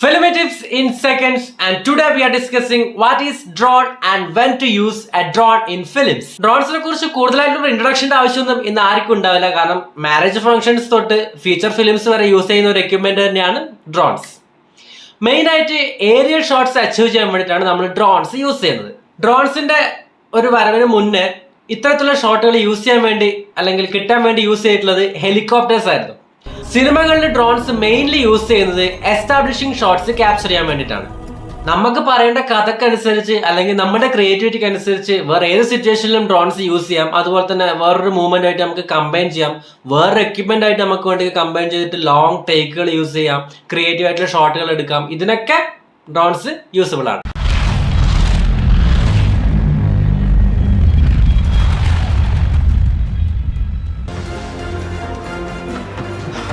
Film tips in seconds, and today we are discussing what is drone and when to use a drone in films. ഡ്രോൺസിനെ കുറിച്ച് കൂടുതലായിട്ടുള്ള ഇൻട്രൊഡക്ഷൻ്റെ ആവശ്യമൊന്നും ഇന്ന് ആർക്കും ഉണ്ടാവില്ല. കാരണം മാരേജ് ഫംഗ്ഷൻസ് തൊട്ട് ഫീച്ചർ ഫിലിംസ് വരെ യൂസ് ചെയ്യുന്ന ഒരു എക്യുപ്മെന്റ് തന്നെയാണ് ഡ്രോൺസ്. മെയിൻ ആയിട്ട് ഏരിയൽ ഷോട്ട്സ് അച്ചീവ് ചെയ്യാൻ വേണ്ടിയിട്ടാണ് നമ്മൾ ഡ്രോൺസ് യൂസ് ചെയ്യുന്നത്. ഡ്രോൺസിന്റെ ഒരു വരവിന് മുന്നേ ഇത്തരത്തിലുള്ള ഷോട്ടുകൾ യൂസ് ചെയ്യാൻ വേണ്ടി അല്ലെങ്കിൽ കിട്ടാൻ വേണ്ടി യൂസ് ചെയ്തിട്ടുള്ളത് ഹെലികോപ്റ്റേഴ്സ് ആയിരുന്നു. സിനിമകളിൽ ഡ്രോൺസ് മെയിൻലി യൂസ് ചെയ്യുന്നത് എസ്റ്റാബ്ലിഷിംഗ് ഷോട്ട്സ് ക്യാപ്ചർ ചെയ്യാൻ വേണ്ടിയിട്ടാണ്. നമുക്ക് പറയേണ്ട കഥക്കനുസരിച്ച് അല്ലെങ്കിൽ നമ്മുടെ ക്രിയേറ്റിവിറ്റിക്ക് അനുസരിച്ച് വേറെ ഏത് സിറ്റുവേഷനിലും ഡ്രോൺസ് യൂസ് ചെയ്യാം. അതുപോലെ തന്നെ വേറൊരു മൂവ്മെന്റ് ആയിട്ട് നമുക്ക് കമ്പൈൻ ചെയ്യാം, വേറൊരു എക്യുപ്മെന്റ് ആയിട്ട് നമുക്ക് വേണ്ടി കമ്പൈൻ ചെയ്തിട്ട് ലോങ് ടേക്കുകൾ യൂസ് ചെയ്യാം, ക്രിയേറ്റീവ് ആയിട്ടുള്ള ഷോട്ടുകൾ എടുക്കാം. ഇതിനൊക്കെ ഡ്രോൺസ് യൂസബിൾ ആണ്.